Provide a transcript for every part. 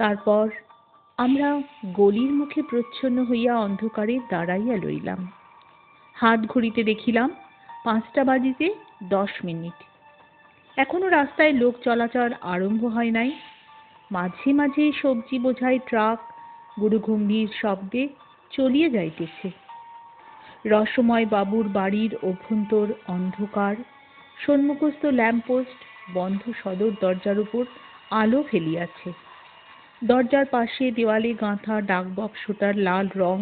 তারপর আমরা গলির মুখে প্রচ্ছন্ন হইয়া অন্ধকারে দাঁড়াইয়া লইলাম। হাত ঘড়িতে দেখিলাম 5টা বাজিতে 10 মিনিট। এখনো রাস্তায় লোক চলাচল আরম্ভ হয় নাই। মাঝে মাঝে সবজি বোঝাই ট্রাক গুরুগম্ভীর শব্দে চলিয়ে যাইতেছে। রসময় বাবুর বাড়ির অভ্যন্তর অন্ধকার। সম্মুখস্থ ল্যাম্পপোস্ট বন্ধ সদর দরজার উপর আলো ফেলিয়াছে। দরজার পাশে দেওয়ালে গাঁথা ডাকবাক্সটার লাল রং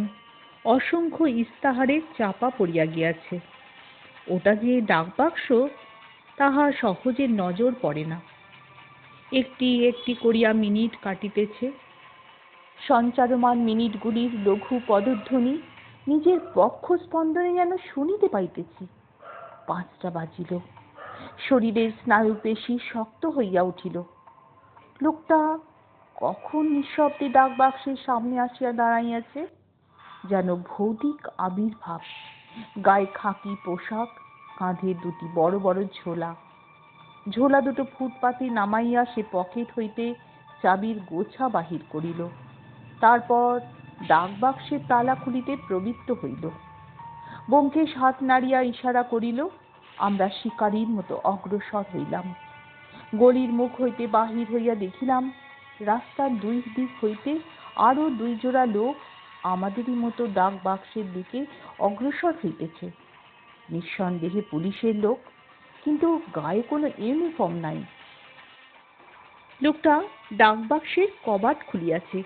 অসংখ্য ইস্তাহারে চাপা পড়িয়া গিয়াছে। ওটা যে ডাকবাক্স তাহা সহজে নজর পড়ে না। একটি একটি করিয়া মিনিট কাটিতেছে। সঞ্চারমান মিনিটগুলির লঘু পদধ্বনি নিজের বক্ষ স্পন্দনে যেন শুনিতে পাইতেছি। 5টা বাজিল। শরীরের স্নায়ুপেশি শক্ত হইয়া উঠিল। লোকটা কখন নিঃশব্দে ডাকবাক্সের সামনে আসিয়া দাঁড়াইয়াছে, যেন ভৌতিক আবির্ভাব। গায়ে খাকি পোশাক, কাঁধে 2টি বড় বড় ঝোলা। ঝোলা দুটো ফুটপাতে নামাইয়া সে পকেট হইতে চাবির গোছা বাহির করিল। তারপর ডাকবাক্সের তালা খুলিতে প্রবৃত্ত হইল। ব্যোমকেশ হাত নাড়িয়া ইশারা করিল। আমরা শিকারীর মতো অগ্রসর হইলাম। গলির মুখ হইতে বাহির হইয়া দেখিলাম রাস্তার 2 দিক হইতে আরো 2 জোড়া লোক আমাদেরই মতো ডাকবাক্সের দিকে অগ্রসর হইতেছে। নিঃসন্দেহে পুলিশের লোক, কিন্তু গায়ে কোনো ইউনিফর্ম নাই। লোকটা ডাকবাক্সের কবাট খুলিয়াছে।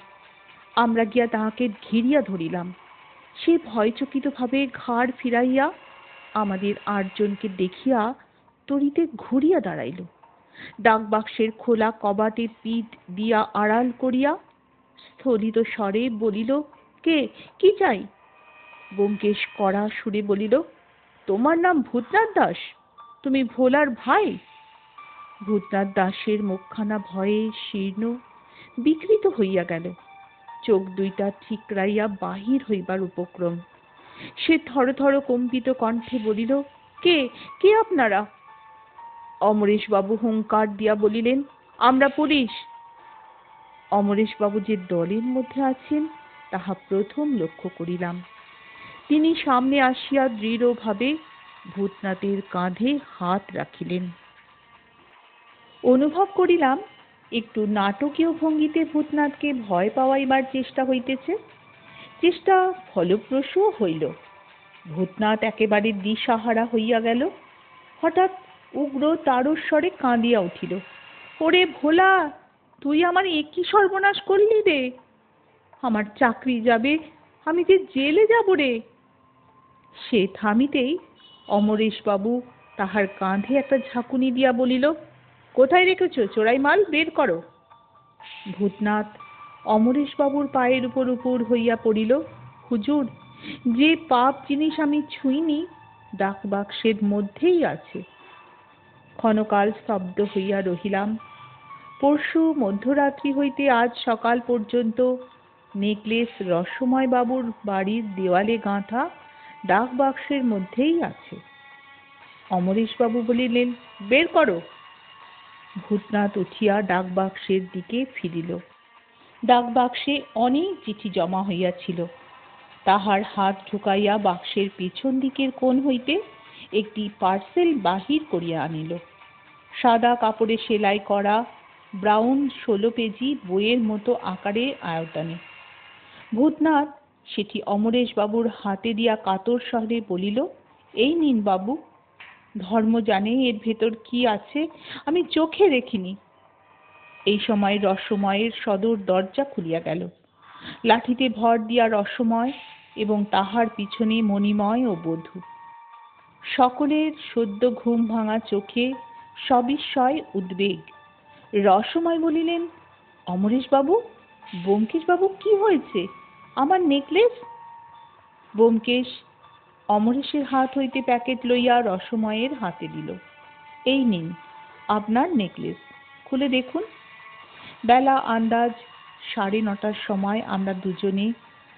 আমরা গিয়া তাহাকে ঘিরিয়া ধরিলাম। সে ভয়চকিতভাবে ঘাড় ফিরাইয়া আমাদের 8 জনকে দেখিয়া তড়িতে ঘুরিয়া দাঁড়াইল। ডাকবাক্সের খোলা কবাটের পিঠ দিয়া আড়াল করিয়া স্থলিত স্বরে বলিল, কে, কি চাই? ব্যোমকেশ কড়া সুরে বলিল, তোমার নাম ভূতনাথ দাস? তুমি ভোলার ভাই? ভূতনাথ দাসের মুখখানা ভয়ে শীর্ণ বিকৃত হইয়া গেল। চোখ 2টা ঠিকরাইয়া বাহির হইবার উপক্রম। সে থরথর কম্পিত কণ্ঠে বলিল, কে, কে আপনারা? অমরেশবাবু হুঙ্কার দিয়া বলিলেন, আমরা পুলিশ। অমরেশবাবু যে দলের মধ্যে আছেন তাহা প্রথম লক্ষ্য করিলাম। তিনি সামনে আসিয়া দৃঢ়ভাবে ভূতনাথের কাঁধে হাত রাখিলেন। অনুভব করিলাম একটু নাটকীয় ভঙ্গিতে ভূতনাথকে ভয় পাওয়াইবার চেষ্টা হইতেছে। চেষ্টা ফলপ্রসূও হইল। ভূতনাথ একেবারে দিশাহারা হইয়া গেল। হঠাৎ উগ্র তারস্বরে কাঁদিয়া উঠিল, ওরে ভোলা, তুই আমার একই সর্বনাশ করলি রে। আমার চাকরি যাবে, আমি যে জেলে যাব রে। সে থামিতেই অমরেশবাবু তাহার কাঁধে একটা ঝাঁকুনি দিয়া বলিল, কোথায় রেখেছ চোরাই মাল, বের করো। ভূতনাথ অমরেশবাবুর পায়ের উপর উপর হইয়া পড়িল। হুজুর, যে পাপ জিনিস আমি ছুঁইনি ডাকবাক্সের মধ্যেই আছে। ক্ষণকাল স্তব্ধ হইয়া রহিলাম। পরশু মধ্যরাত্রি হইতে আজ সকাল পর্যন্ত নেকলেস রসময় বাবুর বাড়ির দেওয়ালে গাঁথা ডাকবাক্সের মধ্যেই আছে। অমরেশবাবু বলিলেন, বের করো। ভূতনাথ উঠিয়া ডাকবাক্সের দিকে ফিরিল। ডাকবাক্সে অনেক চিঠি জমা হইয়াছিল। তাহার হাত ঢুকাইয়া বাক্সের পিছন দিকের কোণ হইতে একটি পার্সেল বাহির করিয়া আনিল। সাদা কাপড়ে সেলাই করা ব্রাউন 16 পেজি বইয়ের মতো আকারে আয়তনে। ভূতনাথ সেটি অমরেশবাবুর হাতে দিয়া কাতর স্বরে বলিল, এই নিন বাবু। ধর্ম জানে এর ভেতর কি আছে, আমি চোখে দেখিনি। এই সময় রসময়ের সদর দরজা খুলিয়া গেল। লাঠিতে ভর দিয়া রসময় এবং তাহার পিছনে মণিময় ও বধূ। সকলের সদ্য ঘুম ভাঙা চোখে সবিস্ময় উদ্বেগ। রসময় বলিলেন, অমরেশবাবু, ব্যোমকেশবাবু, কি হয়েছে? আমার নেকলেস? ব্যোমকেশ অমরেশের হাত হইতে প্যাকেট লইয়া রসময়ের হাতে দিল। এই নিন আপনার নেকলেস, খুলে দেখুন। বেলা আন্দাজ 9:30টার সময় আমরা দুজনে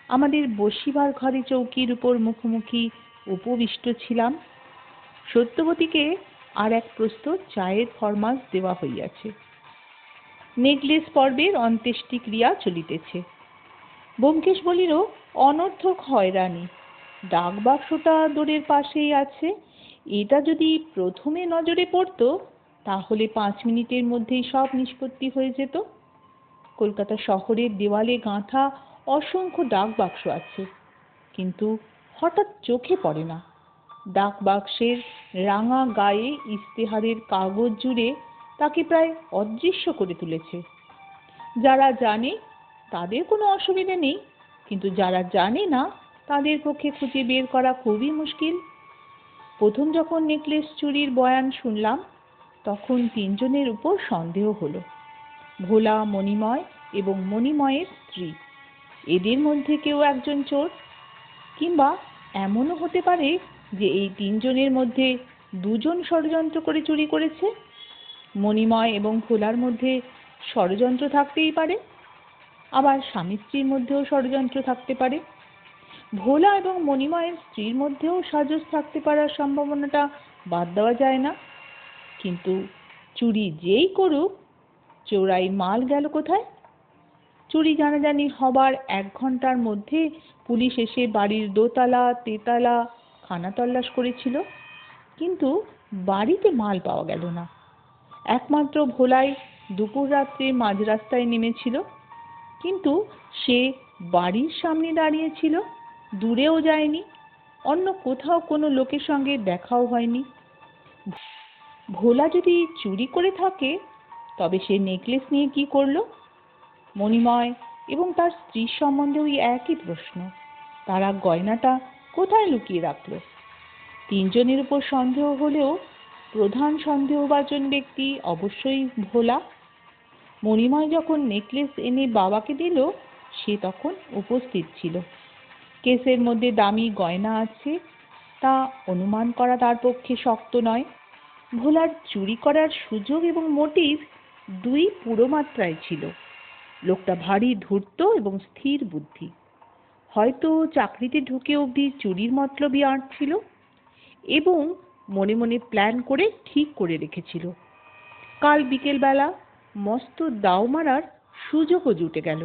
আমাদের বসিবার ঘরে চৌকির উপর মুখোমুখি উপবিষ্ট ছিলাম। সত্যবতীকে আর এক প্রস্ত চায়ের ফরমাশ দেওয়া হইয়াছে। নেকলেস পর্বের অন্ত্যেষ্টিক্রিয়া চলিতেছে। ব্যোমকেশ বলিল, অনর্থক হয়রানি, ডাক বাক্সটা দোরের পাশেই আছে, এটা যদি প্রথমে নজরে পড়তো তাহলে 5 মিনিটের মধ্যেই সব নিষ্পত্তি হয়ে যেত। কলকাতা শহরের দেওয়ালে গাঁথা অসংখ্য ডাক বাক্স আছে, কিন্তু হঠাৎ চোখে পড়ে না। ডাক বাক্সের রাঙা গায়ে ইস্তেহারের কাগজ জুড়ে তাকে প্রায় অদৃশ্য করে তুলেছে। যারা জানে তাদের কোনো অসুবিধা নেই, কিন্তু যারা জানে না তাদের পক্ষে খুঁজে বের করা খুবই মুশকিল। প্রথম যখন নেকলেস চুরির বয়ান শুনলাম তখন 3 জনের উপর সন্দেহ হলো, ভোলা, মণিময় এবং মণিময়ের স্ত্রী। এদের মধ্যে কেউ একজন চোর, কিংবা এমনও হতে পারে যে এই 3 জনের মধ্যে 2 জন ষড়যন্ত্র করে চুরি করেছে। মণিময় এবং ভোলার মধ্যে ষড়যন্ত্র থাকতেই পারে, আবার স্বামী স্ত্রীর মধ্যেও ষড়যন্ত্র থাকতে পারে। ভোলা এবং মণিময়ের স্ত্রীর মধ্যেও সাজস থাকতে পারার সম্ভাবনাটা বাদ দেওয়া যায় না। কিন্তু চুরি যেই করুক, চোরাই মাল গেল কোথায়? চুরি জানাজানি হবার 1 ঘন্টার মধ্যে পুলিশ এসে বাড়ির দোতলা, তেতলা খানা তল্লাশ করেছিল, কিন্তু বাড়িতে মাল পাওয়া গেল না। একমাত্র ভোলাই দুপুর রাত্রে মাঝ রাস্তায় নেমেছিল, কিন্তু সে বাড়ির সামনে দাঁড়িয়েছিল, দূরেও যায়নি, অন্য কোথাও কোনো লোকের সঙ্গে দেখাও হয়নি। ভোলা যদি চুরি করে থাকে তবে সে নেকলেস নিয়ে কি করলো? মণিময় এবং তার স্ত্রীর সম্বন্ধে ওই একই প্রশ্ন, তারা গয়নাটা কোথায় লুকিয়ে রাখলো? 3 জনের উপর সন্দেহ হলেও প্রধান সন্দেহভাজন ব্যক্তি অবশ্যই ভোলা। মণিময় যখন নেকলেস এনে বাবাকে দিল সে তখন উপস্থিত ছিল। কেসের মধ্যে দামি গয়না আছে তা অনুমান করা তার পক্ষে শক্ত নয়। ভোলার চুরি করার সুযোগ এবং মোটিভ 2 পুরো মাত্রায় ছিল। লোকটা ভারী ধূর্ত এবং স্থির বুদ্ধি, হয়তো চাকরিতে ঢুকে অবধি চুরির মতলবই আঁটছিল এবং মনে মনে প্ল্যান করে ঠিক করে রেখেছিল। কাল বিকেলবেলা মস্ত দাও মারার সুযোগও জুটে গেল।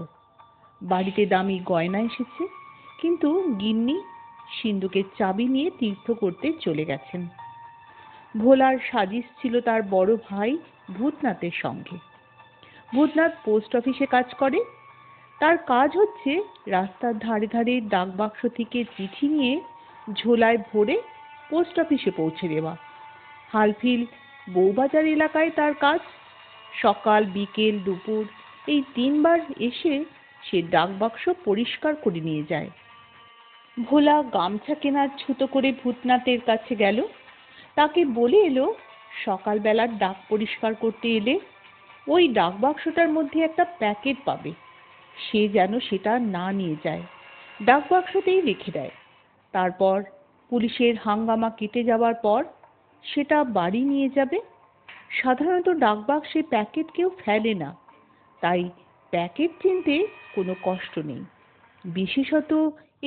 বাড়িতে দামি গয়না এসেছে, কিন্তু গিন্নি সিন্দুকের চাবি নিয়ে তীর্থ করতে চলে গেছেন। ভোলার সাজিশ ছিল তার বড় ভাই ভূতনাথের সঙ্গে। ভূতনাথ পোস্ট অফিসে কাজ করে। তার কাজ হচ্ছে রাস্তার ধারে ধারে ডাক বাক্স থেকে চিঠি নিয়ে ঝোলায় ভরে পোস্ট অফিসে পৌঁছে দেওয়া। হালফিল বউবাজার এলাকায় তার কাজ। সকাল, বিকেল, দুপুর এই 3 বার এসে সে ডাক বাক্স পরিষ্কার করে নিয়ে যায়। ভোলা গামছা কেনার ছুতো করে ভূতনাথের কাছে গেল, তাকে বলে এলো সকালবেলার ডাক পরিষ্কার করতে এলে ওই ডাক বাক্সটার মধ্যে একটা প্যাকেট পাবে, সে যেন সেটা না নিয়ে যায়, ডাক বাক্সতেই রেখে দেয়। তারপর পুলিশের হাঙ্গামা কেটে যাবার পর সেটা বাড়ি নিয়ে যাবে। সাধারণত ডাক বাক্সে প্যাকেট কেউ ফেলে না, তাই প্যাকেট চিনতে কোনো কষ্ট নেই। বিশেষত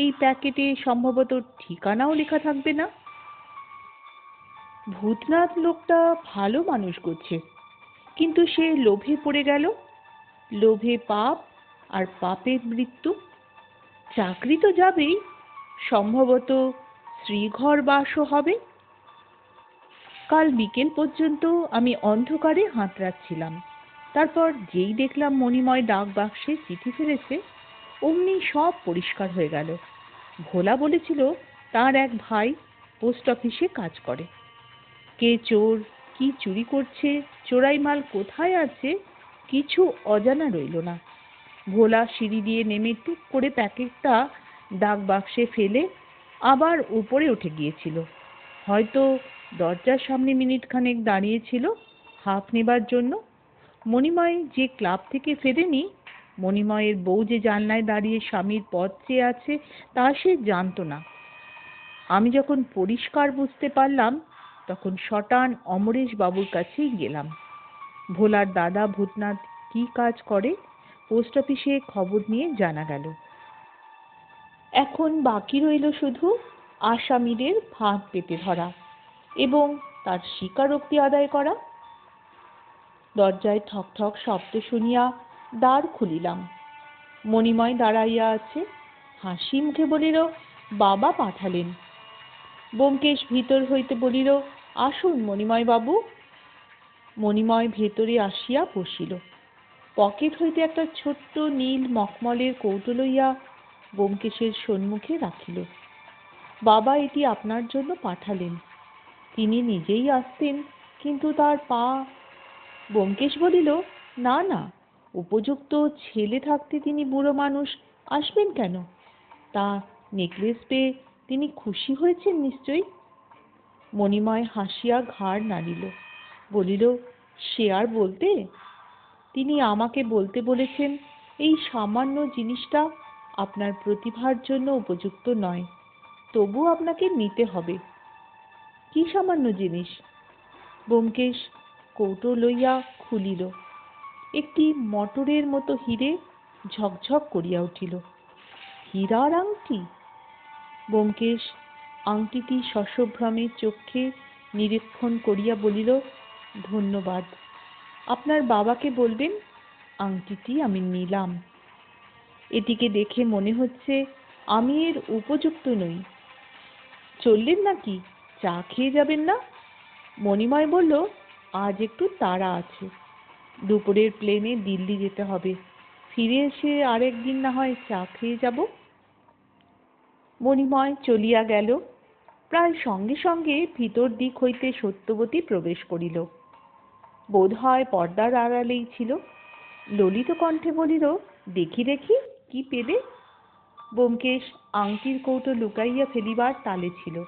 এই প্যাকেটে সম্ভবত ঠিকানাও লেখা থাকবে না। ভূতনাথ লোকটা ভালো মানুষ করছে, কিন্তু সে লোভে পড়ে গেল। লোভে পাপ, আর পাপের মৃত্যু। চাকরি তো যাবেই, সম্ভবত শ্রীঘর বাসও হবে। কাল বিকেল পর্যন্ত আমি অন্ধকারে হাতড়াচ্ছিলাম। তারপর যেই দেখলাম মণিময় ডাক বাক্সে চিঠি ফেলেছে, অমনি সব পরিষ্কার হয়ে গেল। ভোলা বলেছিল তার এক ভাই পোস্ট অফিসে কাজ করে। কে চোর, কি চুরি করছে, চোরাই মাল কোথায় আছে, কিছু অজানা রইল না। ভোলা সিঁড়ি দিয়ে নেমে টুক করে প্যাকেটটা ডাক বাক্সে ফেলে আবার উপরে উঠে গিয়েছিল। হয়তো দরজার সামনে মিনিট খানেক দাঁড়িয়েছিল হাঁফ নেবার জন্য। মণিময় যে ক্লাব থেকে ফেরেনি, মণিময়ের বউ যে জানলায় দাঁড়িয়ে স্বামীর পথ চেয়ে আছে তা সে জানতো না। আমি যখন পরিষ্কার বুঝতে পারলাম তখন সটান অমরেশ বাবুর কাছেই গেলাম। ভোলার দাদা ভূতনাথ কি কাজ করে পোস্ট অফিসে খবর নিয়ে জানা গেল। এখন বাকি রইল শুধু আসামিদের ফাঁদ পেতে ধরা এবং তার স্বীকারোক্তি আদায় করা। দরজায় ঠক ঠক শব্দ শুনিয়া দ্বার খুলিলাম। মণিময় দাঁড়াইয়া আছে, হাসি মুখে বলিল, বাবা পাঠালেন। ব্যোমকেশ ভিতর হইতে বলিল, আসুন মণিময় বাবু। মণিময় ভেতরে আসিয়া বসিল। পকেট হইতে একটা ছোট্ট নীল মখমলের কৌটো লইয়া ব্যোমকেশের সম্মুখে রাখিল। বাবা এটি আপনার জন্য পাঠালেন। তিনি নিজেই আসতেন, কিন্তু তার পা। ব্যোমকেশ বলিল, না না, উপযুক্ত ছেলে থাকতে তিনি বুড়ো মানুষ আসবেন কেন? তা নেকলেস পেয়ে তিনি খুশি হয়েছেন নিশ্চয়ই। মণিময় হাসিয়া ঘাড় নাড়িল, বলিল, সে আর বলতে। তিনি আমাকে বলতে বলেছেন এই সামান্য জিনিসটা আপনার প্রতিভার জন্য উপযুক্ত নয়, তবু আপনাকে নিতে হবে। কি সামান্য জিনিস? ব্যোমকেশ কৌটো লইয়া খুলিল। একটি মটরের মতো হিরে ঝকঝক করিয়া উঠিল। হীরার আংটি? ব্যোমকেশ আংটিটি সসভ্রমে চক্ষে নিরীক্ষণ করিয়া বলিল, ধন্যবাদ। আপনার বাবাকে বলবেন আংটিটি আমি নিলাম। এটিকে দেখে মনে হচ্ছে আমি এর উপযুক্ত নই। চললেন নাকি? চা খেয়ে যাবেন না? মণিময় বলল, আজ একটু তাড়া আছে, দুপুরের প্লেনে দিল্লি যেতে হবে, ফিরে এসে আরেকদিন না হয় চা খেয়ে যাব। মণিময় চলিয়া গেল। প্রায় সঙ্গে সঙ্গে ভিতর দিক হইতে সত্যবতী প্রবেশ করিল। বোধ হয় পর্দার আড়ালেই ছিল। ললিত কণ্ঠে বলিল, দেখি দেখি কি পেলে। ব্যোমকেশ আংটির কৌটো লুকাইয়া ফেলিবার তালে ছিল।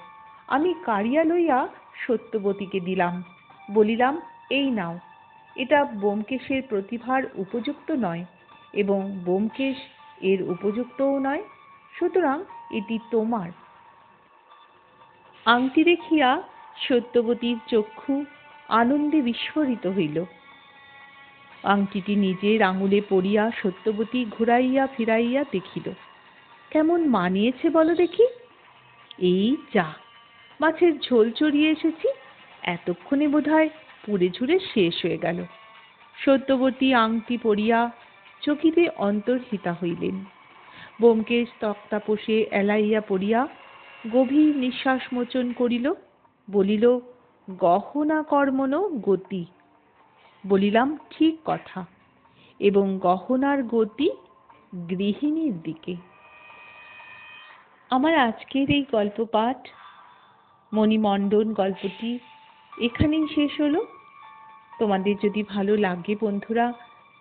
আমি কাড়িয়া লইয়া সত্যবতীকে দিলাম, বলিলাম, এই নাও। এটা ব্যোমকেশের প্রতিভার উপযুক্ত নয় এবং ব্যোমকেশ এর উপযুক্তও নয়, সুতরাং এটি তোমার। আংটি দেখিয়া সত্যবতীর চক্ষু আনন্দে বিস্ফোরিত হইল। আংটিটি নিজের আঙুলে পড়িয়া সত্যবতী ঘুরাইয়া ফিরাইয়া দেখিল। কেমন মানিয়েছে বলো দেখি। এই যা, মাছের ঝোল চড়িয়ে এসেছি, এতক্ষণে বোধহয় পুড়ে ঝুড়ে শেষ হয়ে গেল। সত্যবতী আংটি পরিয়া চকিতে অন্তর্হিতা হইলেন। ব্যোমকেশ তক্তাপোষে এলাইয়া পড়িয়া গভীর নিঃশ্বাস মোচন করিল, বলিল, গহনা কর্মণ গতি। বলিলাম, ঠিক কথা, এবং গহনার গতি গৃহিণীর দিকে। আমার আজকের এই গল্প পাঠ মণিমণ্ডন গল্পটি এখানেই শেষ হলো। তোমাদের যদি ভালো লাগে বন্ধুরা,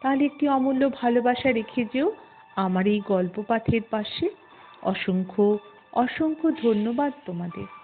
তাহলে একটি অমূল্য ভালোবাসা রেখে যেও আমার এই গল্প পাঠের পাশে। অসংখ্য অসংখ্য ধন্যবাদ তোমাদের।